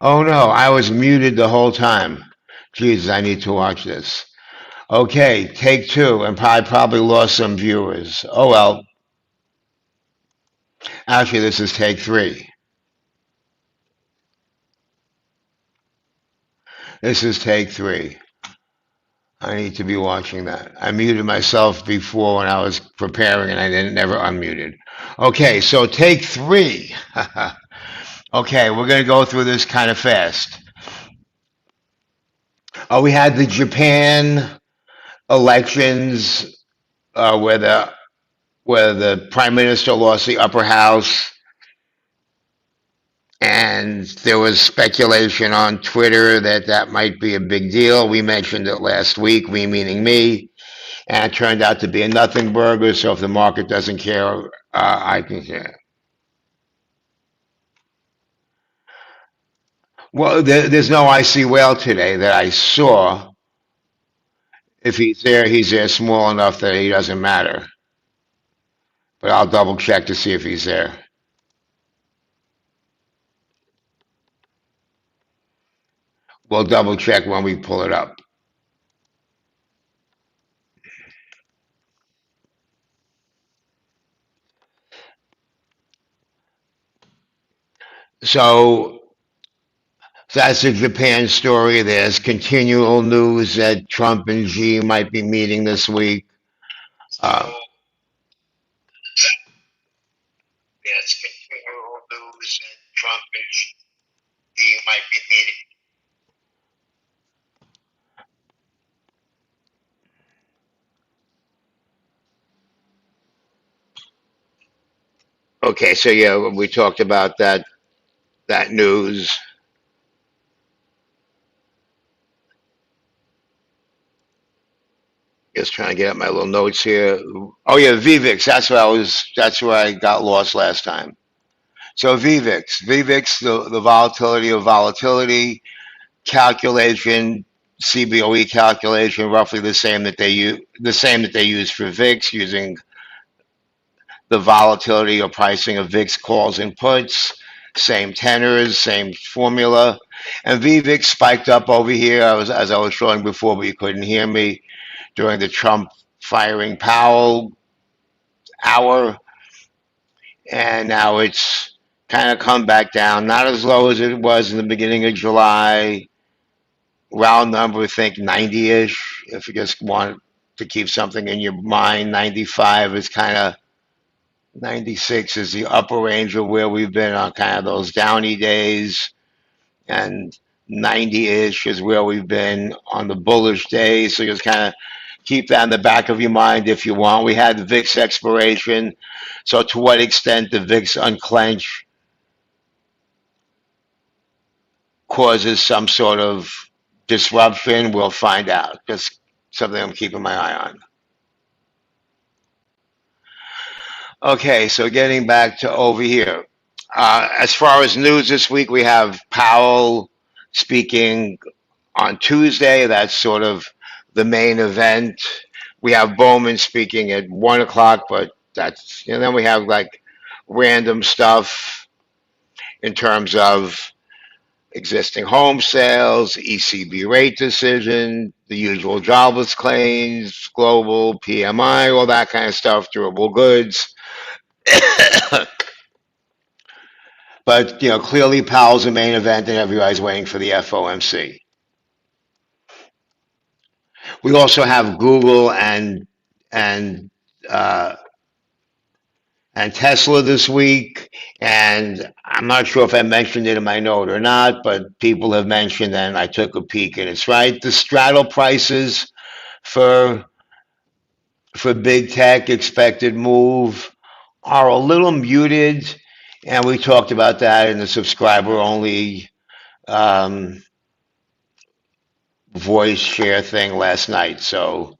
Oh no, I was muted the whole time. Jesus, I need to watch this. Okay, take two, and I probably lost some viewers. Oh well, actually, this is take three. This is take three. I need to be watching that. I muted myself before when I was preparing, and I didn't never unmuted. Okay, so take three. Okay, we're gonna go through this kind of fast. We had the Japan elections where the prime minister lost the upper house, and there was speculation on Twitter that that might be a big deal. We mentioned it last week, we meaning me, and it turned out to be a nothing burger. So if the market doesn't care, I can care. Well, there's no icy whale today that I saw. If he's there small enough that he doesn't matter. But I'll double check to see if he's there. We'll double check when we pull it up. So that's a Japan story. There's continual news that Trump and Xi might be meeting this week. Uh, there's continual news that Trump and Xi might be meeting. Okay, so yeah, we talked about that news. Just trying to get up my little notes here. Oh yeah, VVIX. That's where I got lost last time. So VVIX, the volatility of volatility calculation, CBOE calculation, roughly the same that they use for VIX, using the volatility or pricing of VIX calls and puts, same tenors, same formula. And VVIX spiked up over here. As I was showing before, but you couldn't hear me during the Trump firing Powell hour, and now it's kind of come back down, not as low as it was in the beginning of July. Round number, think 90-ish. If you just want to keep something in your mind, 95 is kind of 96 is the upper range of where we've been on kind of those downy days, and 90-ish is where we've been on the bullish days. So just kind of keep that in the back of your mind if you want. We had the VIX expiration. So to what extent the VIX unclench causes some sort of disruption, we'll find out. Just something I'm keeping my eye on. Okay, so getting back to over here. As far as news this week, we have Powell speaking on Tuesday. That's sort of the main event. We have Bowman speaking at 1 o'clock, but then we have like random stuff in terms of existing home sales, ECB rate decision, the usual jobless claims, global PMI, all that kind of stuff, durable goods. But clearly Powell's the main event, and everybody's waiting for the FOMC. We also have Google and uh, and Tesla this week, and I'm not sure if I mentioned it in my note or not, but people have mentioned, and I took a peek, and it's right. The straddle prices for big tech expected move are a little muted, and we talked about that in the subscriber only um, voice share thing last night. So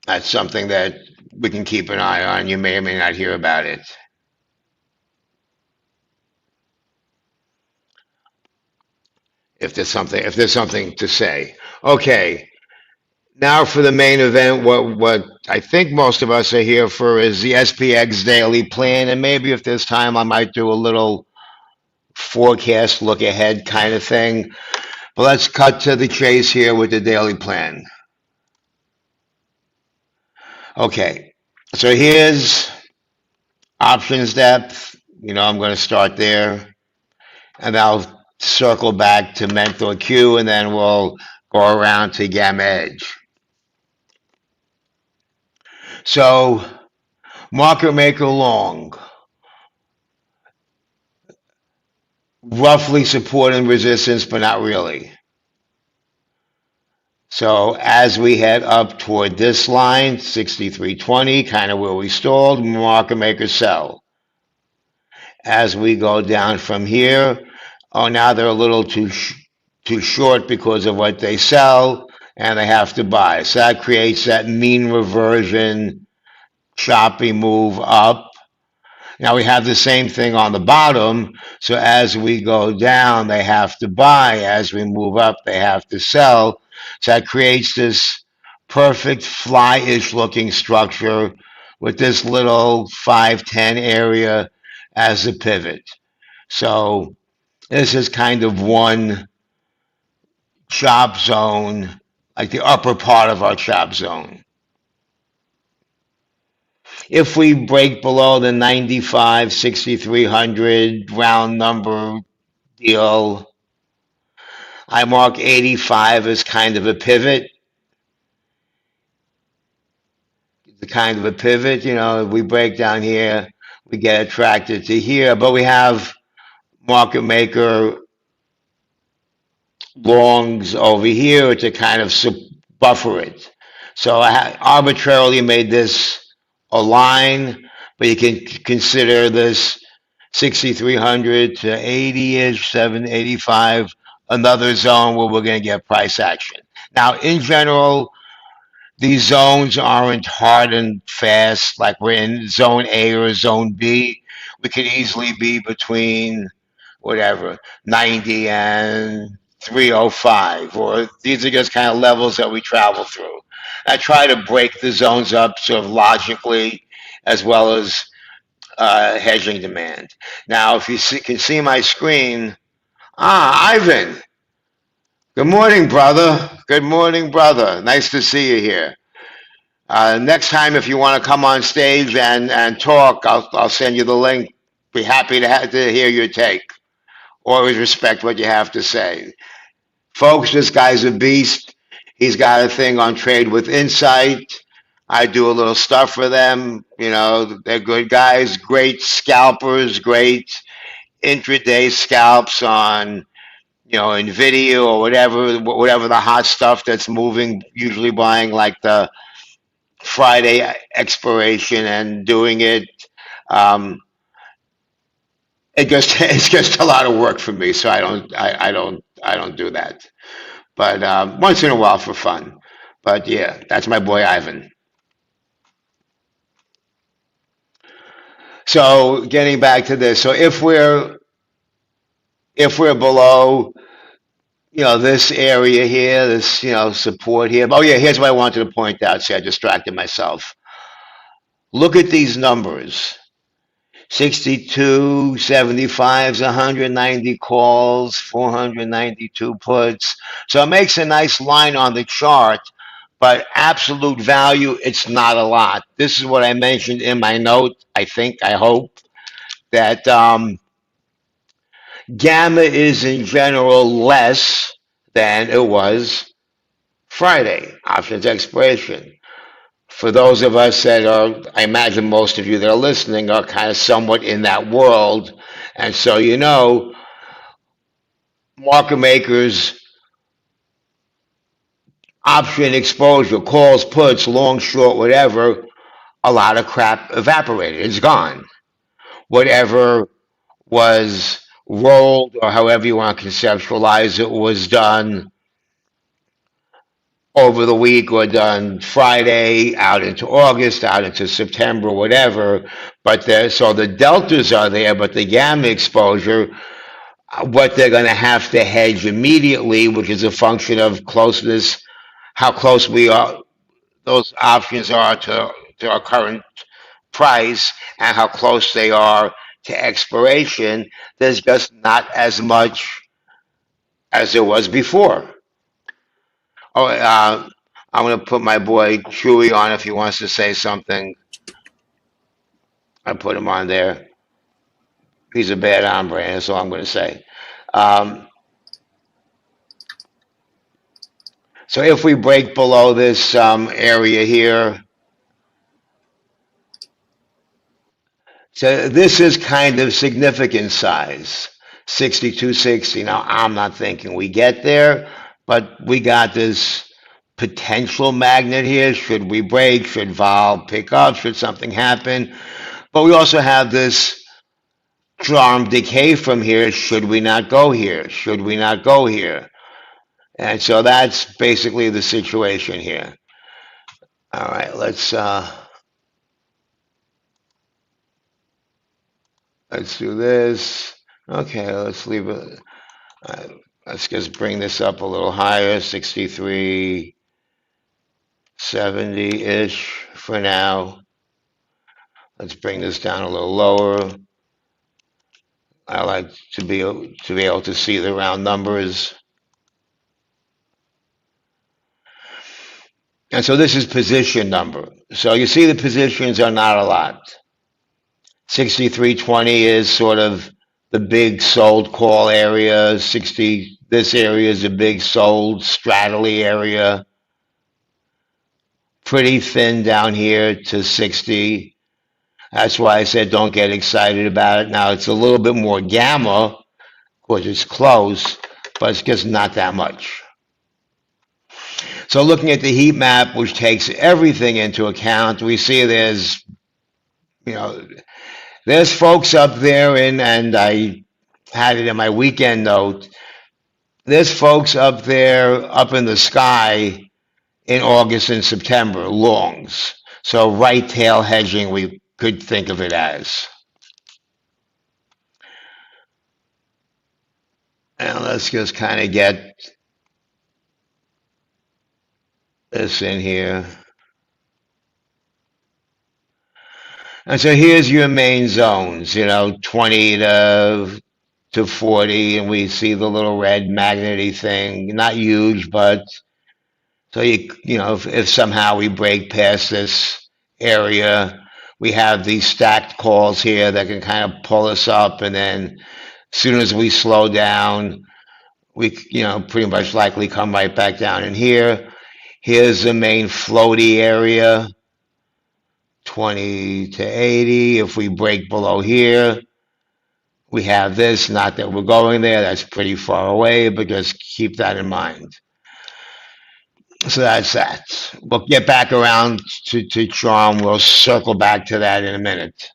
that's something that we can keep an eye on. You may or may not hear about it. If there's something to say. Okay. Now for the main event, what I think most of us are here for is the SPX daily plan, and maybe if there's time, I might do a little forecast, look ahead kind of thing. But let's cut to the chase here with the daily plan. Okay, so here's options depth. I'm going to start there, and I'll circle back to mentor Q, and then we'll go around to gamma edge. So market maker long, roughly support and resistance, but not really. So as we head up toward this line, 63.20, kind of where we stalled, market maker sell. As we go down from here, now they're a little too short because of what they sell, and they have to buy. So that creates that mean reversion, choppy move up. Now we have the same thing on the bottom. So as we go down, they have to buy. As we move up, they have to sell. So that creates this perfect fly-ish looking structure with this little 510 area as a pivot. So this is kind of one chop zone, like the upper part of our chop zone. If we break below the 95, 6,300 round number deal, I mark 85 as kind of a pivot. The kind of a pivot, if we break down here, we get attracted to here, but we have market maker longs over here to kind of buffer it. So I arbitrarily made this a line, but you can consider this 6,300 to 80-ish, 785, another zone where we're going to get price action. Now, in general, these zones aren't hard and fast, like we're in zone A or zone B. We could easily be between whatever, 90 and 305, or these are just kind of levels that we travel through. I try to break the zones up sort of logically as well as hedging demand. Now, if you can see my screen, Ivan, good morning, brother. Good morning, brother. Nice to see you here. Next time, if you want to come on stage and talk, I'll send you the link. Be happy to hear your take. Always respect what you have to say. Folks, this guy's a beast. He's got a thing on Trade with Insight. I do a little stuff for them. They're good guys, great scalpers, great intraday scalps on, NVIDIA or whatever the hot stuff that's moving, usually buying like the Friday expiration and doing it. It's just a lot of work for me, so I don't do that. But once in a while for fun. But yeah, that's my boy Ivan. So getting back to this, so if we're below, this area here, this support here. Oh yeah, here's what I wanted to point out. See, I distracted myself. Look at these numbers. 62, 75s, 190 calls, 492 puts. So it makes a nice line on the chart, but absolute value, it's not a lot. This is what I mentioned in my note, I hope, that gamma is in general less than it was Friday, options expiration. For those of us that are, I imagine most of you that are listening are kind of somewhat in that world. And so, market makers, option exposure, calls, puts, long, short, whatever, a lot of crap evaporated. It's gone. Whatever was rolled, or however you want to conceptualize it, was done over the week or done Friday, out into August, out into September, whatever. But so the deltas are there, but the gamma exposure, what they're going to have to hedge immediately, which is a function of closeness, how close we are, those options are to our current price, and how close they are to expiration, there's just not as much as there was before. Oh, I'm going to put my boy Chewy on if he wants to say something. I put him on there. He's a bad hombre, that's all I'm going to say. Um, so if we break below this area here, so this is kind of significant size, 6260. Now, I'm not thinking we get there, but we got this potential magnet here. Should we break? Should vol pick up? Should something happen? But we also have this arm decay from here. Should we not go here? Should we not go here? And so that's basically the situation here. All right, let's do this. Okay, let's leave it. Uh, let's just bring this up a little higher, 6370-ish for now. Let's bring this down a little lower. I like to be able to see the round numbers. And so this is position number. So you see the positions are not a lot. 6320 is sort of the big sold call area. This area is a big sold straddly area. Pretty thin down here to 60. That's why I said don't get excited about it. Now it's a little bit more gamma, of course it's close, but it's just not that much. So looking at the heat map, which takes everything into account, we see there's folks up there and I had it in my weekend note. There's folks up there, up in the sky in August and September, longs. So right tail hedging, we could think of it as. And let's just kind of get this in here. And so here's your main zones, 20 to 40, and we see the little red magnety thing. Not huge, but so if somehow we break past this area, we have these stacked calls here that can kind of pull us up, and then as soon as we slow down, we pretty much likely come right back down in here. Here's the main floaty area, 20 to 80. If we break below here, we have this. Not that we're going there, that's pretty far away, but just keep that in mind. So that's that. We'll get back around to charm. We'll circle back to that in a minute.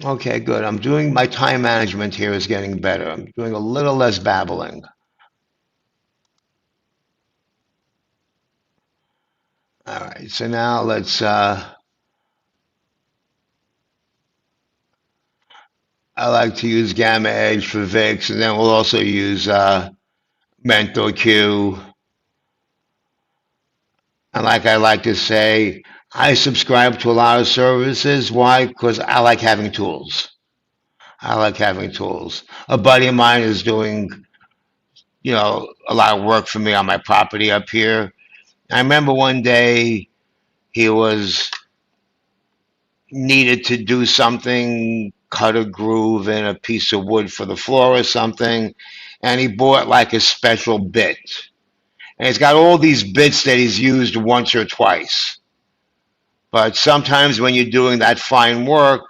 Okay, good. I'm doing my time management here is getting better. I'm doing a little less babbling. All right, so now let's I like to use Gamma Edge for VIX, and then we'll also use Mentor Q. And like I like to say, I subscribe to a lot of services. Why? Because I like having tools. I like having tools. A buddy of mine is doing, a lot of work for me on my property up here. I remember one day he was needed to do something, cut a groove in a piece of wood for the floor or something, and he bought like a special bit. And he's got all these bits that he's used once or twice. But sometimes when you're doing that fine work,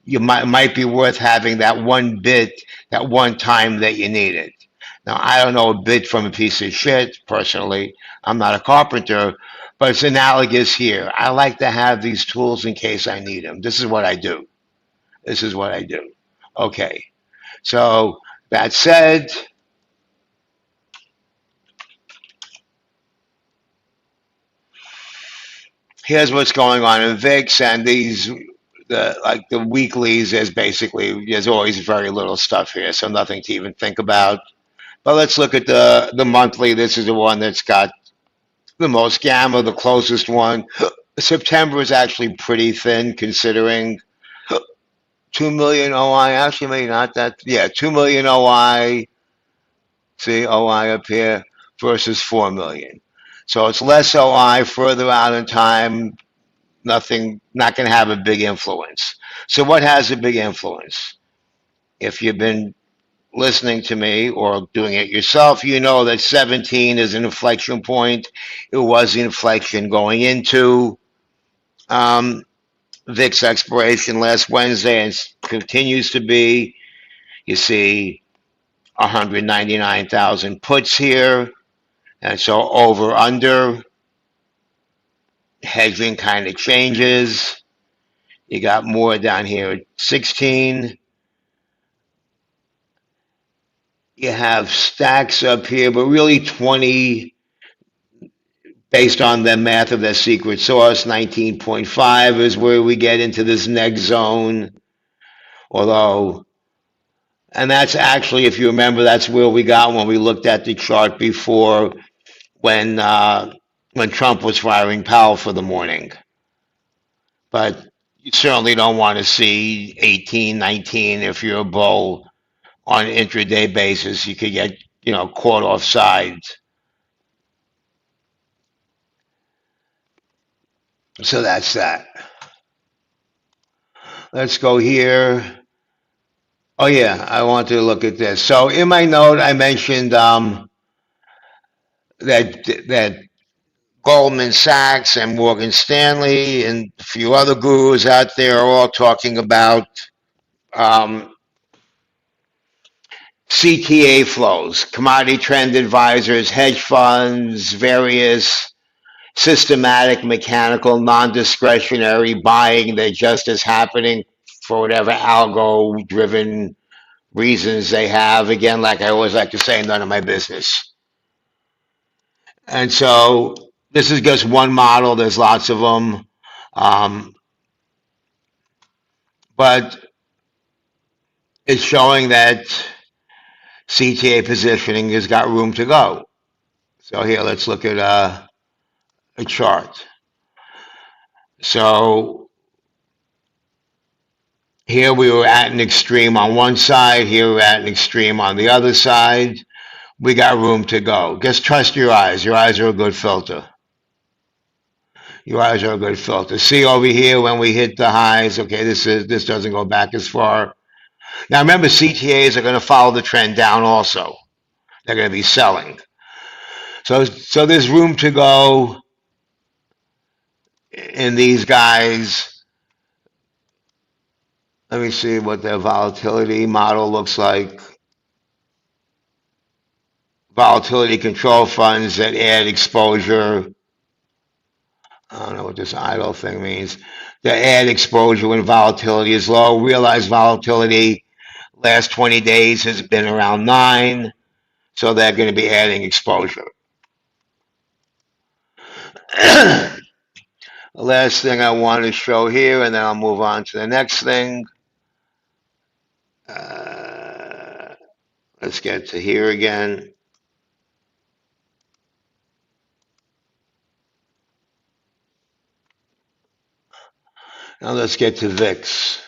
you might be worth having that one bit that one time that you need it. Now, I don't know a bit from a piece of shit, personally. I'm not a carpenter, but it's analogous here. I like to have these tools in case I need them. This is what I do. This is what I do. Okay. So that said, here's what's going on in VIX, and the weeklies there's always very little stuff here, so nothing to even think about. But let's look at the monthly. This is the one that's got the most gamma, the closest one. September is actually pretty thin considering 2 million OI, actually maybe not that, yeah, 2 million OI, see OI up here versus 4 million. So it's less OI further out in time, nothing, not going to have a big influence. So what has a big influence? If you've been listening to me or doing it yourself, you know that 17 is an inflection point. It was the inflection going into um, VIX expiration last Wednesday and continues to be. You see 199,000 puts here. And so over under hedging kind of changes. You got more down here at 16. You have stacks up here, but really 20 based on the math of the secret sauce. 19.5 is where we get into this next zone. Although, and that's actually, if you remember, that's where we got when we looked at the chart before when Trump was firing Powell for the morning. But you certainly don't want to see 18, 19 if you're a bull on an intraday basis. You could get, caught off sides. So that's that. Let's go here. Oh yeah, I want to look at this. So in my note, I mentioned that Goldman Sachs and Morgan Stanley and a few other gurus out there are all talking about um, CTA flows, commodity trend advisors, hedge funds, various systematic, mechanical, non-discretionary buying that just is happening for whatever algo-driven reasons they have. Again, like I always like to say, none of my business. And so this is just one model. There's lots of them. But it's showing that CTA positioning has got room to go. So here, let's look at a chart. So here we were at an extreme on one side. Here we're at an extreme on the other side. We got room to go. Just trust your eyes. Your eyes are a good filter. Your eyes are a good filter. See over here when we hit the highs. Okay, this doesn't go back as far. Now remember, CTAs are going to follow the trend down also. They're going to be selling. So there's room to go in these guys. Let me see what their volatility model looks like. Volatility control funds that add exposure. I don't know what this idle thing means. That add exposure when volatility is low. Realized volatility last 20 days has been around 9. So they're going to be adding exposure. The last thing I want to show here, and then I'll move on to the next thing. Let's get to here again. Now let's get to VIX.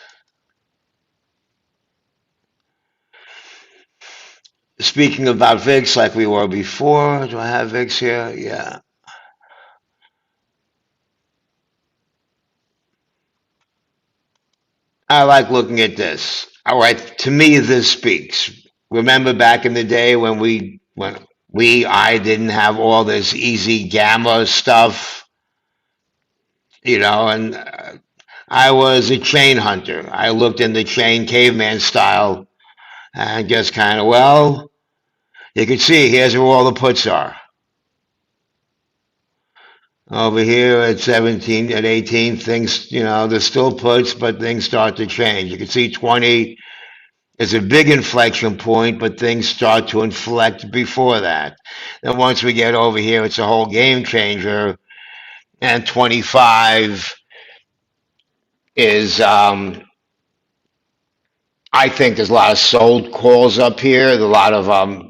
Speaking about VIX like we were before, do I have VIX here? Yeah. I like looking at this. All right, to me, this speaks. Remember back in the day when I didn't have all this easy gamma stuff, and I was a chain hunter. I looked in the chain caveman style and just kind of, well, you can see here's where all the puts are. Over here at 17, at 18, things, there's still puts, but things start to change. You can see 20 is a big inflection point, but things start to inflect before that. Then once we get over here, it's a whole game changer. And 25 is, I think there's a lot of sold calls up here. There's a lot of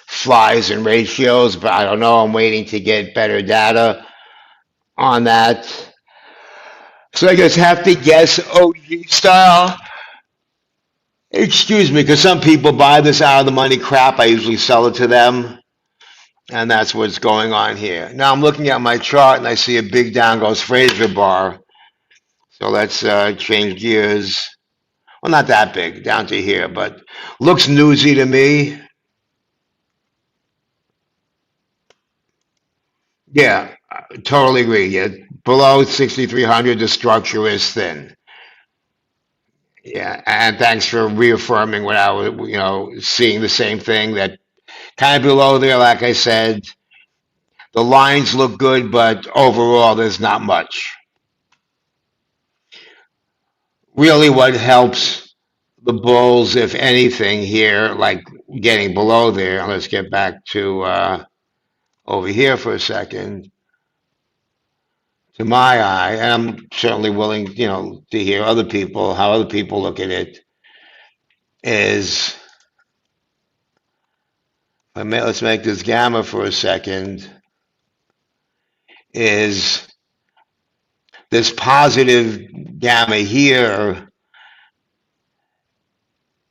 flies and ratios, but I don't know. I'm waiting to get better data on that. So I just have to guess OG style. Excuse me, because some people buy this out of the money crap. I usually sell it to them, and that's what's going on here. Now I'm looking at my chart and I see a big down goes Fraser bar. So let's change gears. Well, not that big, down to here, but looks newsy to me. Yeah, totally agree. Yeah, below 6,300, the structure is thin. Yeah, and thanks for reaffirming what I was, seeing the same thing that kind of below there, like I said, the lines look good, but overall, there's not much. Really, what helps the Bulls, if anything, here, like getting below there, let's get back to over here for a second, to my eye, and I'm certainly willing, to hear other people, how other people look at it, is, let's make this gamma for a second, is this positive gamma here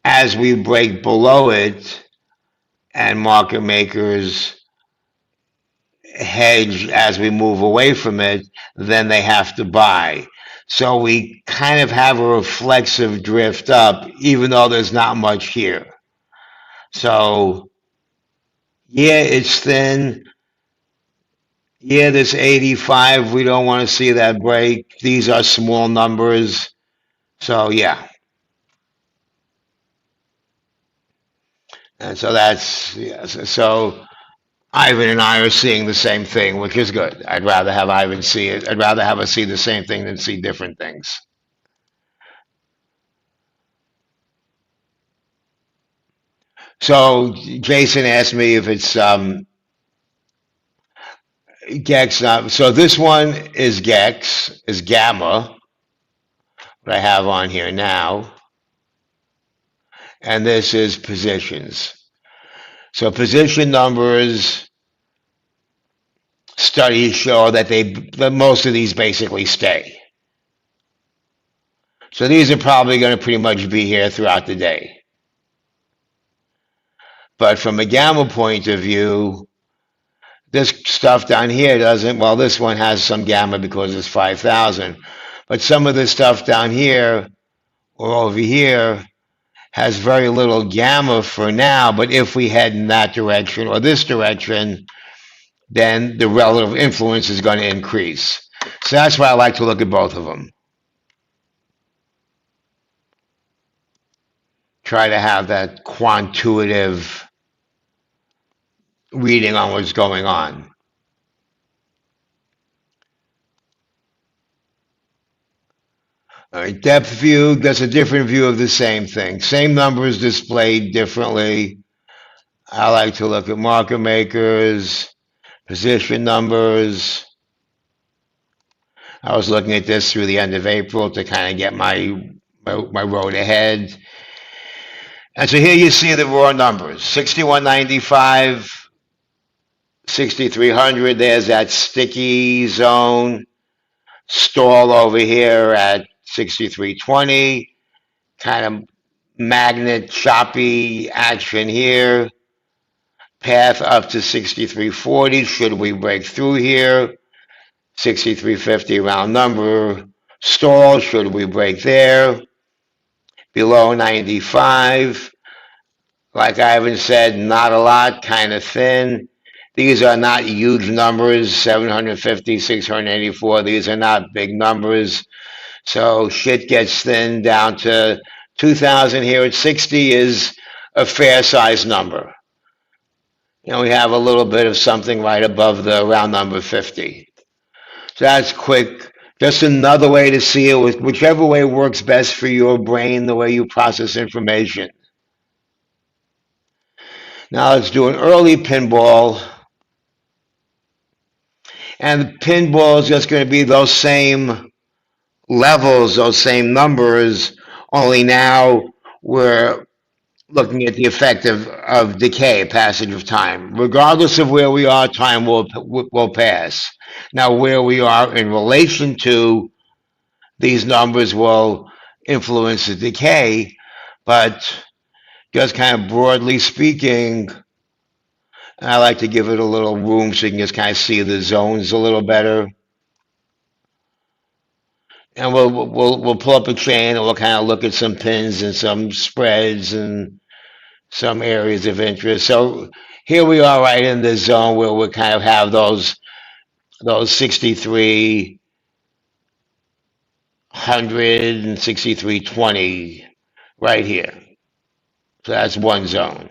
as we break below it and market makers hedge as we move away from it, then they have to buy. So we kind of have a reflexive drift up, even though there's not much here. So, yeah, it's thin. Yeah, this 85, we don't want to see that break. These are small numbers. So, yeah. And so that's, yes. So Ivan and I are seeing the same thing, which is good. I'd rather have Ivan see it. I'd rather have us see the same thing than see different things. So Jason asked me if it's Gex. So this one is Gex, is Gamma, what I have on here now. And this is positions. So position numbers, studies show that most of these basically stay. So these are probably going to pretty much be here throughout the day. But from a gamma point of view, this stuff down here doesn't, well, this one has some gamma because it's 5,000. But some of this stuff down here or over here has very little gamma for now. But if we head in that direction or this direction, then the relative influence is going to increase. So that's why I like to look at both of them. Try to have that quantitative reading on what's going on. All right, depth view, that's a different view of the same thing. Same numbers displayed differently. I like to look at market makers, position numbers. I was looking at this through the end of April to kind of get my road ahead. And so here you see the raw numbers, 6195, 6300, there's that sticky zone, stall over here at 6320, kind of magnet choppy action here, path up to 6340, should we break through here, 6350 round number, stall, should we break there, below 95, like Ivan said, not a lot, kind of thin. These are not huge numbers, 750, 684. These are not big numbers. So shit gets thin down to 2,000 here at 60 is a fair size number. We have a little bit of something right above the round number 50. So that's quick. Just another way to see it, whichever way works best for your brain, the way you process information. Now let's do an early pinball. And the pinball is just going to be those same levels, those same numbers, only now we're looking at the effect of decay, passage of time. Regardless of where we are, time will pass. Now, where we are in relation to these numbers will influence the decay, but just kind of broadly speaking, I like to give it a little room so you can just kind of see the zones a little better. And we'll pull up a chain and we'll kind of look at some pins and some spreads and some areas of interest. So here we are right in the zone where we kind of have those 6300 and 6320 right here. So that's one zone.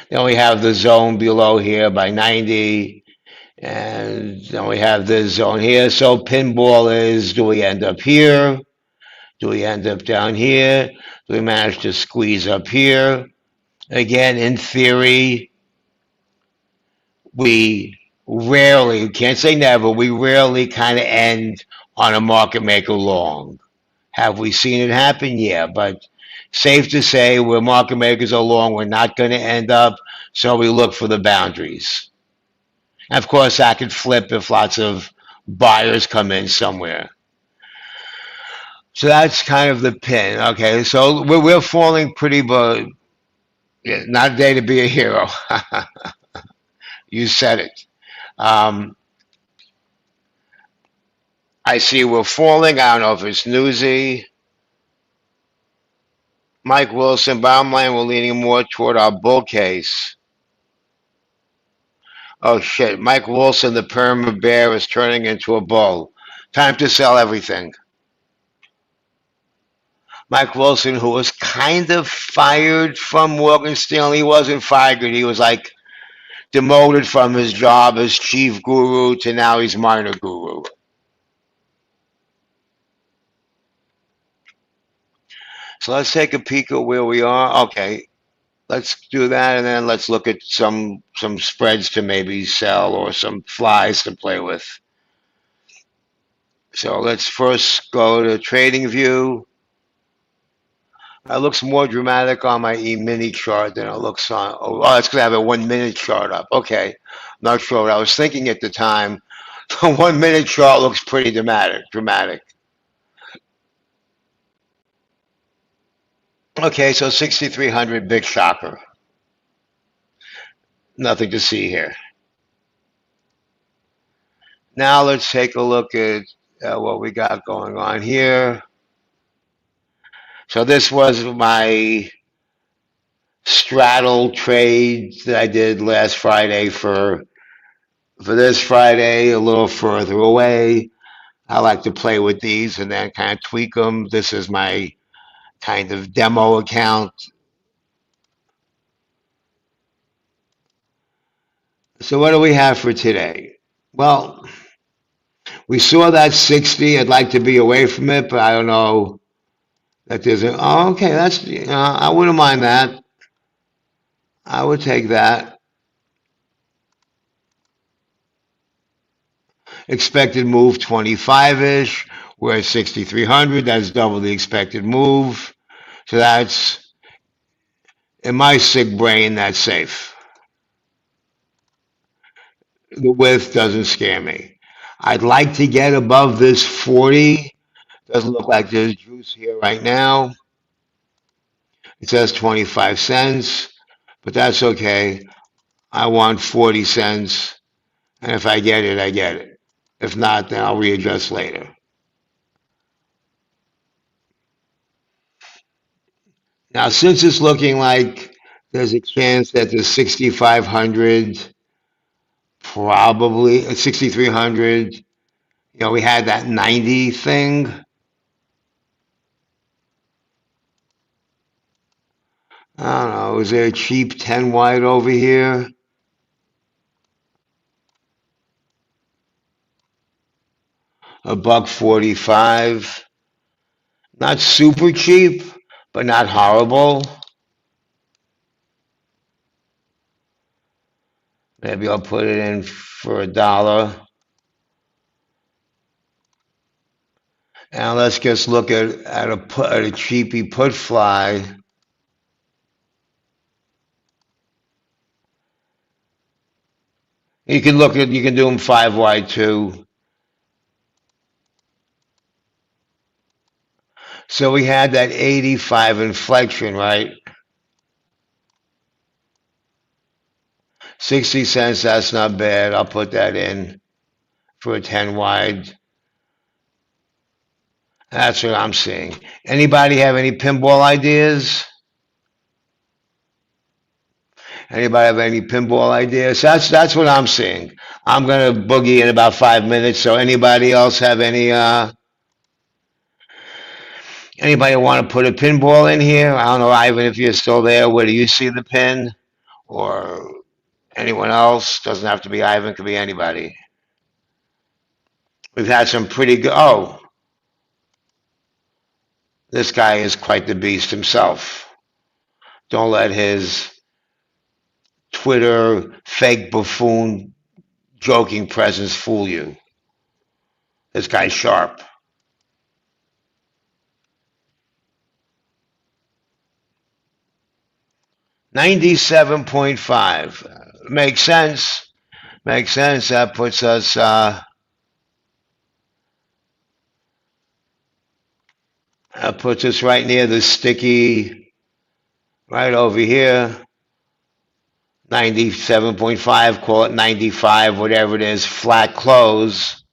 Then we have the zone below here by 90. And then we have this zone here. So pinball is, do we end up here? Do we end up down here? Do we manage to squeeze up here? Again, in theory, we rarely, can't say never, we rarely kind of end on a market maker long. Have we seen it happen? Yeah, but safe to say where market makers are long, we're not going to end up. So we look for the boundaries. And of course, that could flip if lots of buyers come in somewhere. So that's kind of the pin. Okay, so we're falling pretty, but yeah, not a day to be a hero. You said it. Um, I see we're falling. I don't know if it's newsy. Mike Wilson, bottom line, we're leaning more toward our bull case. Oh shit, Mike Wilson, the perma bear, is turning into a bull. Time to sell everything. Mike Wilson, who was kind of fired from Morgan Stanley, he wasn't fired. He was like demoted from his job as chief guru to now he's minor guru. So let's take a peek at where we are. Okay, let's do that, and then let's look at some spreads to maybe sell or some flies to play with. So let's first go to trading view. It looks more dramatic on my E-mini chart than it looks on. Oh, that's because I have a 1 minute chart up. Okay, not sure what I was thinking at the time. The 1 minute chart looks pretty dramatic. Dramatic. Okay, so 6,300, big shocker. Nothing to see here. Now let's take a look at what we got going on here. So this was my straddle trade that I did last Friday for this Friday, a little further away. I like to play with these and then kind of tweak them. This is my kind of demo account. So what do we have for today? Well, we saw that 60. I'd like to be away from it, but I don't know that there's a. Oh, okay, that's. I wouldn't mind that. I would take that. Expected move 25-ish. We're at 6,300. That's double the expected move. So that's, in my sick brain, that's safe. The width doesn't scare me. I'd like to get above this 40. Doesn't look like there's juice here right now. It says 25 cents, but that's okay. I want 40 cents, and if I get it, I get it. If not, then I'll readjust later. Now, since it's looking like there's a chance that the 6,500, probably 6,300, we had that 90 thing. I don't know, is there a cheap 10 wide over here? $1.45. Not super cheap, but not horrible. Maybe I'll put it in for $1. And let's just look at a cheapy put fly. You can do them 5 wide too. So we had that 85 inflection, right? 60 cents, that's not bad. I'll put that in for a 10 wide. That's what I'm seeing. Anybody have any pinball ideas? Anybody have any pinball ideas? That's what I'm seeing. I'm gonna boogie in about 5 minutes. So anybody else have anybody want to put a pinball in here? I don't know, Ivan, if you're still there. Where do you see the pin? Or anyone else? Doesn't have to be Ivan. Could be anybody. We've had some pretty good. Oh, this guy is quite the beast himself. Don't let his Twitter fake buffoon joking presence fool you. This guy's sharp. $97.5 makes sense. Makes sense. That puts us. That puts us right near the sticky. Right over here. 97.5. Call it 95. Whatever it is. Flat close.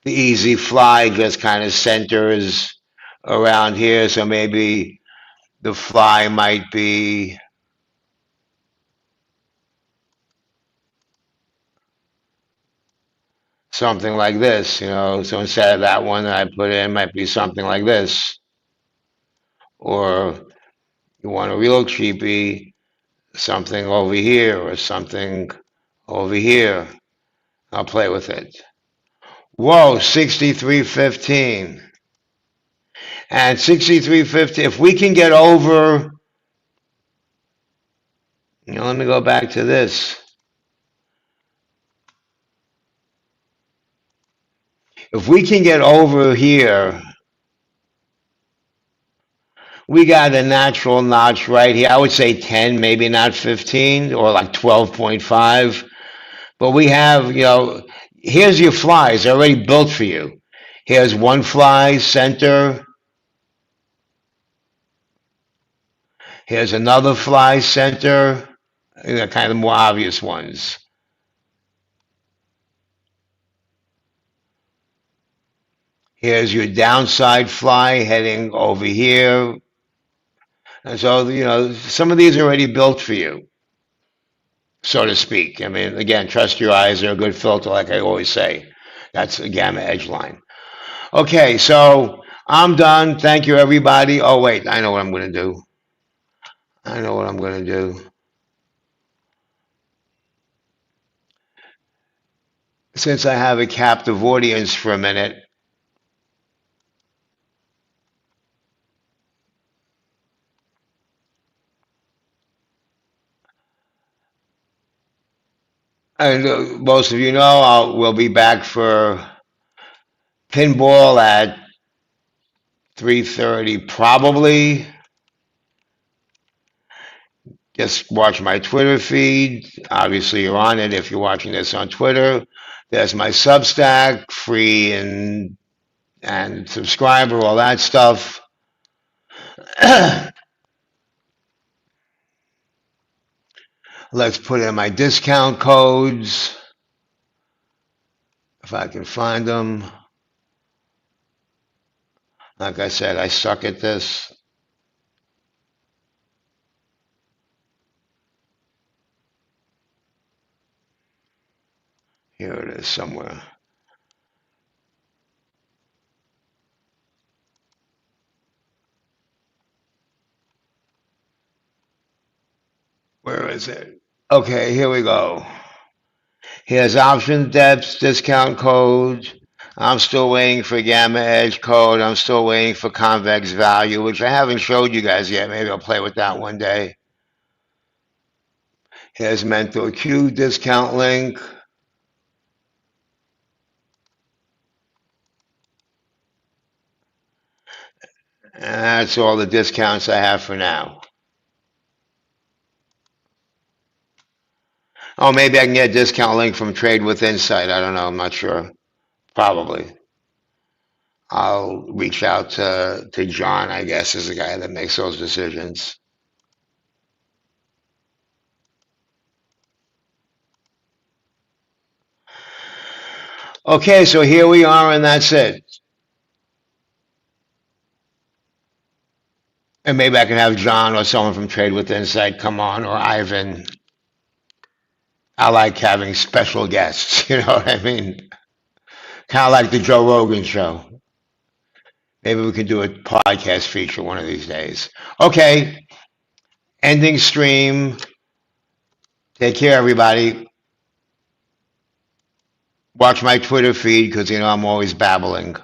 The easy fly just kind of centers around here. So maybe the fly might be something like this, So instead of that one that I put in, might be something like this. Or you want a real cheapie, something over here or something over here. I'll play with it. Whoa, 63.15. And 63.50, if we can get over, let me go back to this. If we can get over here, we got a natural notch right here. I would say 10, maybe not 15, or like 12.5. But we have, here's your flies already built for you. Here's one fly, center. Here's another fly, center. Kind of more obvious ones. Here's your downside fly heading over here. And so, some of these are already built for you, so to speak. I mean, again, trust your eyes. They're a good filter, like I always say. That's a gamma edge line. Okay, so I'm done. Thank you, everybody. Oh, wait, I know what I'm going to do. I know what I'm going to do. Since I have a captive audience for a minute, and most of you know, we'll be back for pinball at 3:30 probably. Just watch my Twitter feed. Obviously, you're on it if you're watching this on Twitter. There's my Substack, free and subscriber, all that stuff. Let's put in my discount codes if I can find them. Like I said, I suck at this. Here it is somewhere. Where is it? Okay, here we go. Here's option depths, discount code. I'm still waiting for gamma edge code. I'm still waiting for convex value, which I haven't showed you guys yet. Maybe I'll play with that one day. Here's mental Q discount link. And that's all the discounts I have for now. Oh, maybe I can get a discount link from Trade with Insight. I don't know. I'm not sure. Probably. I'll reach out to John, I guess, is the guy that makes those decisions. Okay, so here we are, and that's it. And maybe I can have John or someone from Trade with Insight come on, or Ivan. I like having special guests. You know what I mean? Kind of like the Joe Rogan show. Maybe we can do a podcast feature one of these days. Okay, ending stream. Take care, everybody. Watch my Twitter feed because you know I'm always babbling.